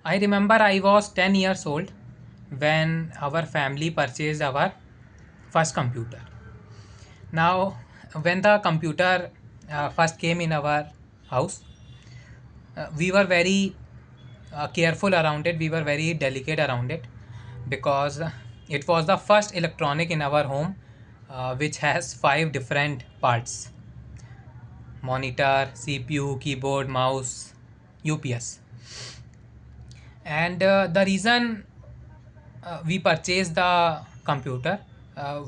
I remember I was 10 years old when our family purchased our first computer. Now, when the computer first came in our house, we were very careful around it. We were very delicate around it because it was the first electronic in our home which has five different parts: monitor, CPU, keyboard, mouse, UPS. And the reason we purchased the computer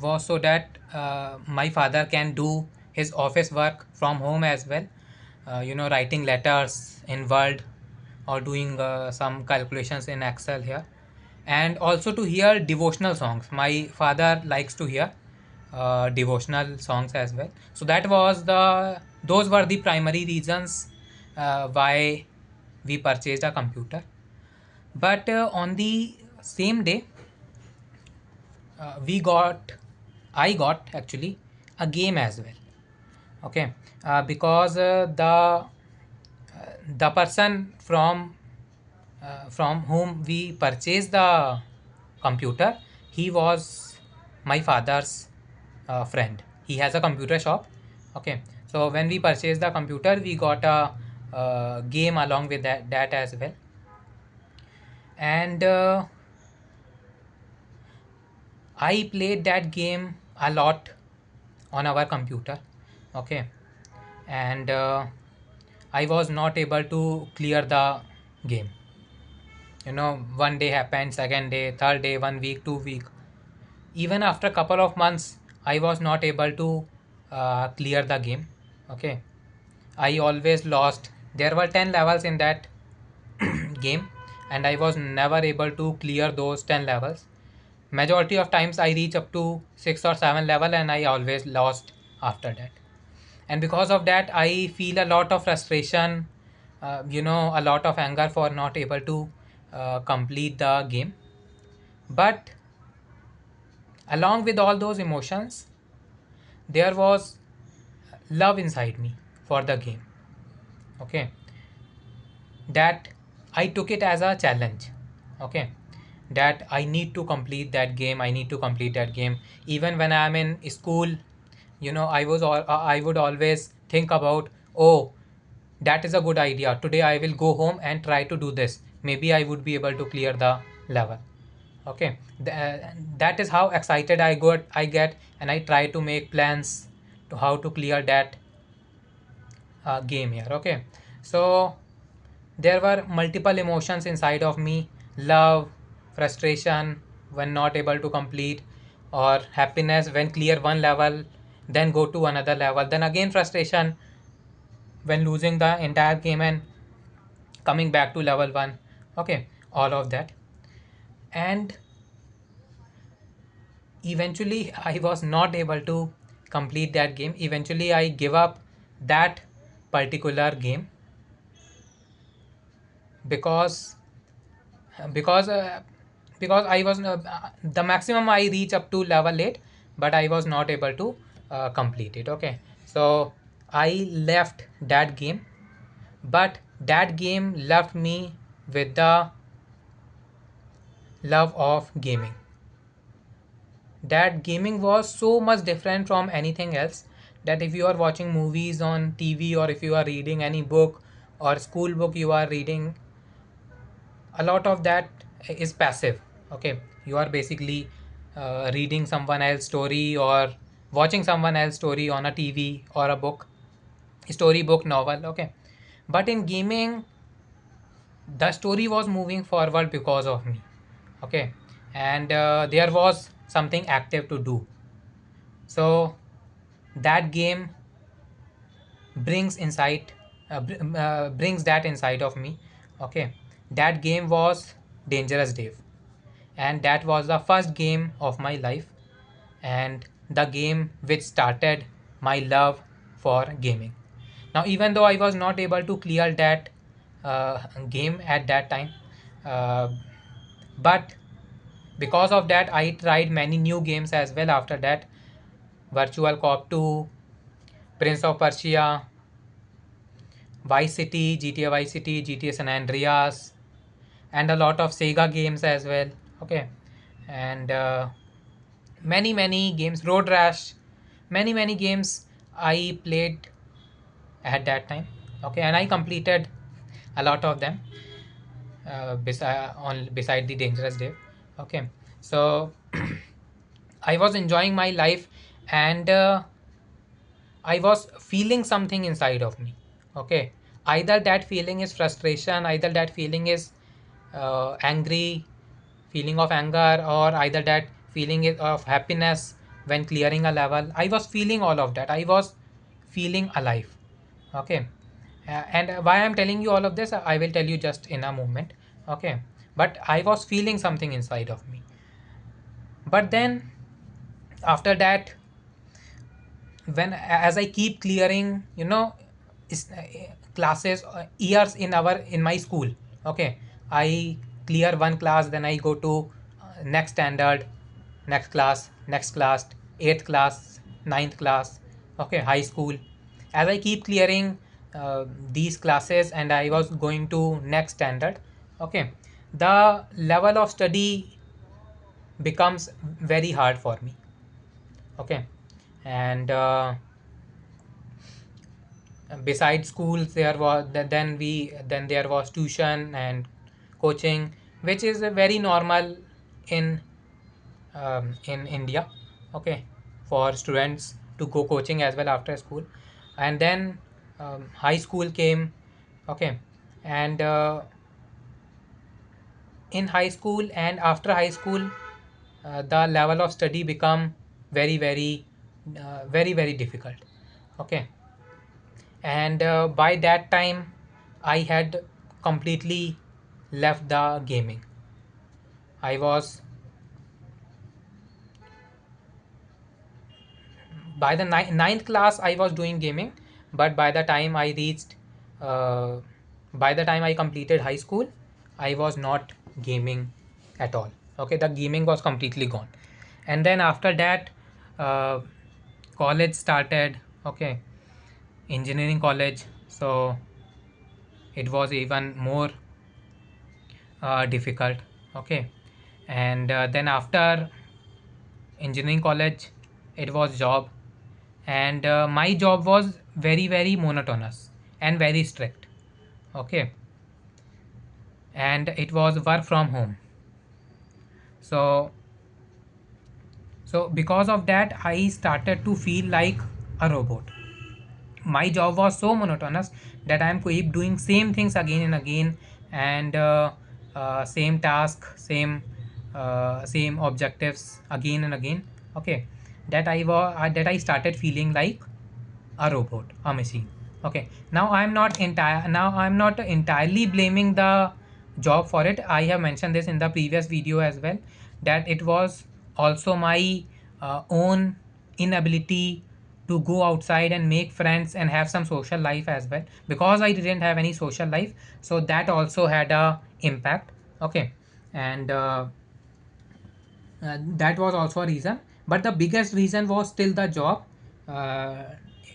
was so that my father can do his office work from home as well, writing letters in Word or doing some calculations in Excel here, and also to hear devotional songs. My father likes to hear devotional songs as well. So those were the primary reasons why we purchased a computer. But on the same day, we got I got actually a game as well. Okay. Because the person from whom we purchased the computer, he was my father's friend. He has a computer shop. Okay. So when we purchased the computer, we got a game along with that as well. And I played that game a lot on our computer. Okay. And I was not able to clear the game. One day happened, second day, third day, 1 week, 2 week. Even after a couple of months, I was not able to clear the game. Okay. I always lost. There were 10 levels in that game, and I was never able to clear those 10 levels. Majority of times I reach up to 6 or 7 level, and I always lost after that. And because of that, I feel a lot of frustration, a lot of anger for not able to complete the game. But along with all those emotions, there was love inside me for the game. Okay. That I took it as a challenge. Okay. That I need to complete that game. I need to complete that game. Even when I'm in school, I would always think about, oh, that is a good idea. Today I will go home and try to do this. Maybe I would be able to clear the level. Okay. That is how excited I get, and I try to make plans to how to clear that game here. Okay. So there were multiple emotions inside of me: love, frustration when not able to complete, or happiness when clear one level, then go to another level, then again frustration when losing the entire game and coming back to level 1. Okay, all of that. And eventually I was not able to complete that game. Eventually I give up that particular game because because uh, because I was the maximum I reach up to level 8, but I was not able to complete it. Okay, so I left that game, but that game left me with the love of gaming. That gaming was so much different from anything else, that if you are watching movies on TV, or if you are reading any book or school book you are reading, a lot of that is passive. Okay, you are basically reading someone else's story or watching someone else's story on a TV or a book, storybook, novel. Okay, but in gaming, the story was moving forward because of me. Okay, and there was something active to do. So that game brings that inside of me. Okay, that game was Dangerous Dave, and that was the first game of my life, and the game which started my love for gaming. Now, even though I was not able to clear that game at that time, uh, but because of that I tried many new games as well after that: Virtual Cop 2, Prince of Persia, Vice City, GTA Vice City, GTA San Andreas, and a lot of Sega games as well. Okay, and many games, Road Rash, many games I played at that time. Okay, and I completed a lot of them beside the Dangerous Day. Okay, so I was enjoying my life, and I was feeling something inside of me. Okay, either that feeling is frustration, either that feeling is angry, feeling of anger, or either that feeling is of happiness when clearing a level. I was feeling all of that. I was feeling alive. Okay, and why I'm telling you all of this, I will tell you just in a moment. Okay, but I was feeling something inside of me. But then after that, when as I keep clearing, is, classes, years in my school. Okay, I clear one class, then I go to next standard, next class, eighth class, ninth class. Okay, high school. As I keep clearing these classes and I was going to next standard. Okay, the level of study becomes very hard for me. Okay, and besides schools there was then there was tuition and coaching, which is very normal in in India. Okay, for students to go coaching as well after school. And then high school came. Okay, and in high school and after high school, the level of study become very difficult. Okay, and by that time I had completely left the gaming. I was by the ninth class I was doing gaming, but by the time I reached uh, by the time I completed high school, I was not gaming at all. Okay, the gaming was completely gone. And then after that, uh, college started. Okay, engineering college, so it was even more difficult. Okay, and then after engineering college, it was job, and my job was very monotonous and very strict. Okay, and it was work from home. So because of that I started to feel like a robot. My job was so monotonous that I am keep doing same things again and again, and same task, same objectives again and again. Okay, that I started feeling like a robot, a machine. Okay, now I'm not entirely blaming the job for it. I have mentioned this in the previous video as well, that it was also my own inability to go outside and make friends and have some social life as well, because I didn't have any social life. So that also had a impact. Okay, and that was also a reason, but the biggest reason was still the job. uh,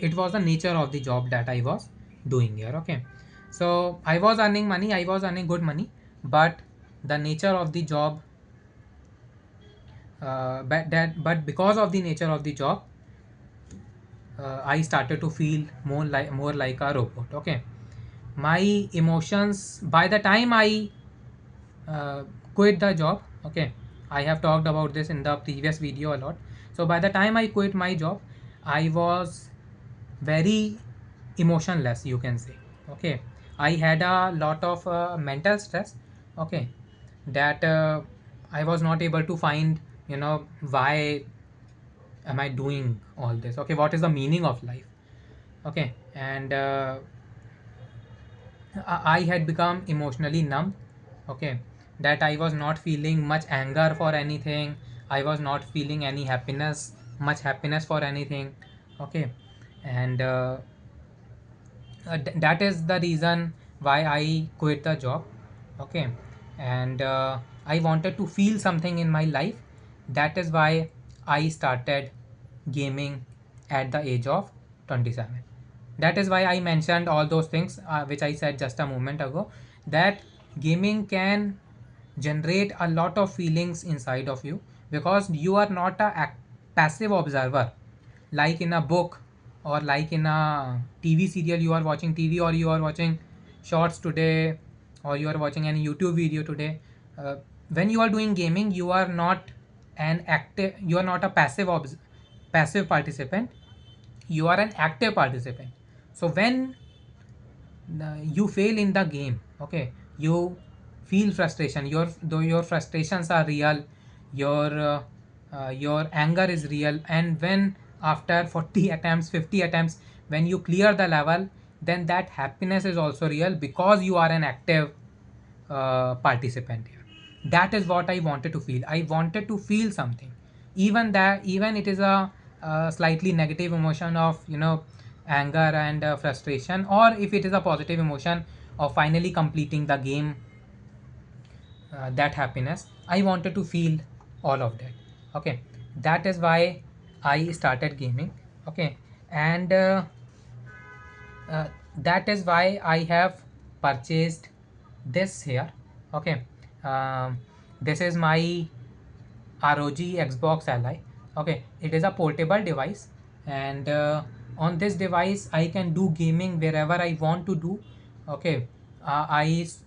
it was the nature of the job that I was doing here. Okay, so I was earning money, I was earning good money, but the nature of the job, but because of the nature of the job, I started to feel more like a robot. Okay, my emotions by the time I uh, quit the job. Okay, I have talked about this in the previous video a lot. So by the time I quit my job, I was very emotionless, you can say. Okay, I had a lot of mental stress. Okay, that I was not able to find, why am I doing all this. Okay, what is the meaning of life. Okay, and I had become emotionally numb. Okay, that I was not feeling much anger for anything. I was not feeling any much happiness for anything. Okay, and that is the reason why I quit the job. Okay, and I wanted to feel something in my life. That is why I started gaming at the age of 27. That is why I mentioned all those things which I said just a moment ago, that gaming can generate a lot of feelings inside of you, because you are not a passive observer like in a book, or like in a TV serial. You are watching TV, or you are watching shorts today, or you are watching any YouTube video today. uh, when you are doing gaming, you are not an active, you are not a passive participant, you are an active participant. So when you fail in the game, okay, you feel frustration, though your frustrations are real, your anger is real, and when after 40 attempts, 50 attempts, when you clear the level, then that happiness is also real, because you are an active participant here. That is what I wanted to feel. I wanted to feel something, even that, even it is a slightly negative emotion of, anger and frustration, or if it is a positive emotion of finally completing the game, that happiness, I wanted to feel all of that. Okay, that is why I started gaming. Okay, and that is why I have purchased this here. Okay, um, this is my ROG Xbox Ally. Okay, it is a portable device, and on this device I can do gaming wherever I want to do. Okay, uh, I s-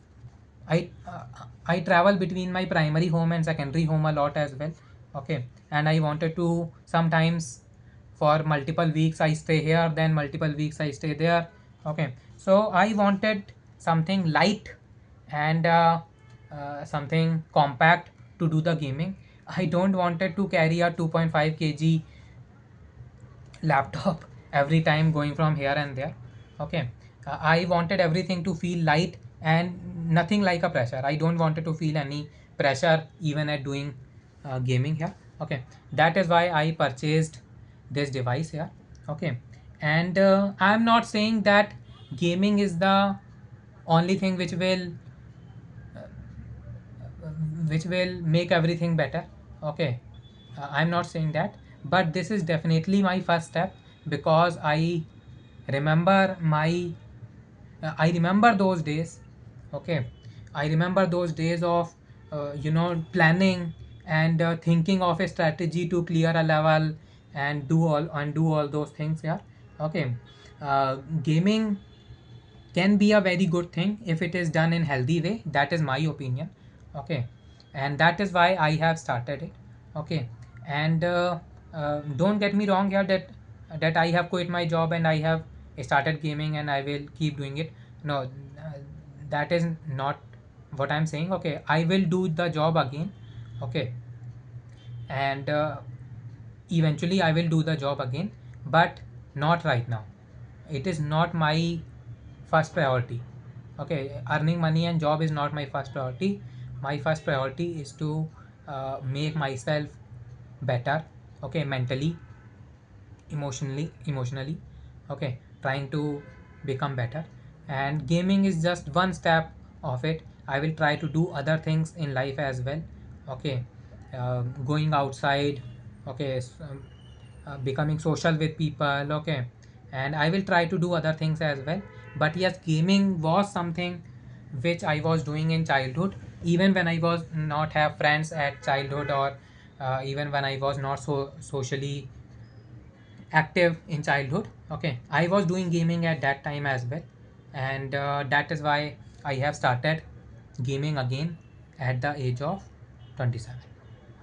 I travel between my primary home and secondary home a lot as well. Okay, and I wanted to sometimes, for multiple weeks I stay here, then multiple weeks I stay there. Okay, so I wanted something light and something compact to do the gaming. I don't wanted to carry a 2.5 kg laptop every time going from here and there. Okay, I wanted everything to feel light and nothing like a pressure. I don't wanted to feel any pressure even at doing gaming here. Okay, that is why I purchased this device here. Okay, and I'm not saying that gaming is the only thing which will make everything better. Okay, I'm not saying that, but this is definitely my first step, because remember my I remember those days. Okay, I remember those days of planning and thinking of a strategy to clear a level and do all those things. Yeah. Okay, gaming can be a very good thing if it is done in healthy way. That is my opinion. Okay, and that is why I have started it. Okay, and don't get me wrong here, that I have quit my job and I have started gaming and I will keep doing it. No, that is not what I'm saying. Okay, I will do the job again. Okay, and eventually I will do the job again, but not right now. It is not my first priority. Okay, earning money and job is not my first priority. My first priority is to make myself better. Okay, mentally, emotionally. Okay, trying to become better, and gaming is just one step of it. I will try to do other things in life as well. Okay, going outside. Okay, becoming social with people. Okay, and I will try to do other things as well. But yes, gaming was something which I was doing in childhood, even when I was not have friends at childhood, or even when I was not so socially active in childhood. Okay, I was doing gaming at that time as well, and that is why I have started gaming again at the age of 27.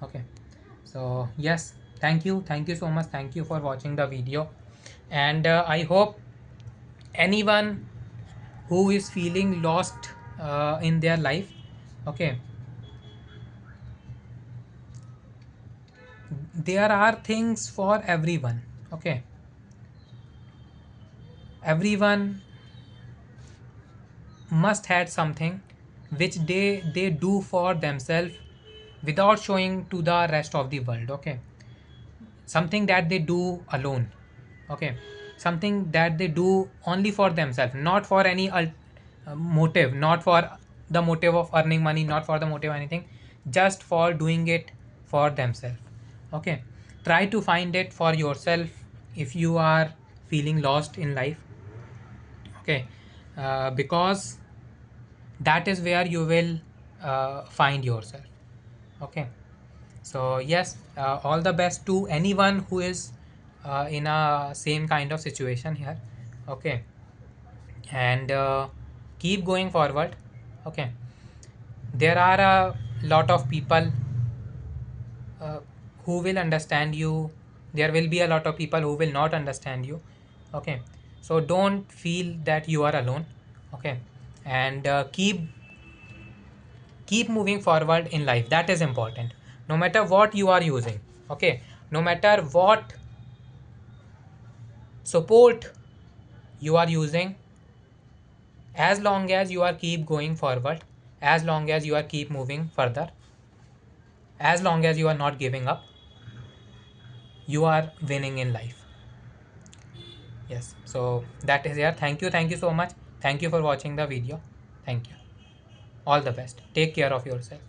Okay, so yes, thank you so much, thank you for watching the video, and I hope anyone who is feeling lost in their life, okay, there are things for everyone. Okay, everyone must had something which they do for themselves without showing to the rest of the world. Okay, something that they do alone. Okay, something that they do only for themselves, not for any motive, not for the motive of earning money, not for the motive anything, just for doing it for themselves. Okay, try to find it for yourself if you are feeling lost in life. Okay, because that is where you will find yourself. Okay, so yes, all the best to anyone who is in a same kind of situation here. Okay, and keep going forward. Okay, there are a lot of people uh, who will understand you. There will be a lot of people who will not understand you. Okay, so don't feel that you are alone. Okay, and keep moving forward in life. That is important, no matter what you are using. Okay, no matter what support you are using, as long as you are keep going forward, as long as you are keep moving further, as long as you are not giving up, you are winning in life. Yes, so that is here. Thank you so much. Thank you for watching the video. Thank you. All the best. Take care of yourself.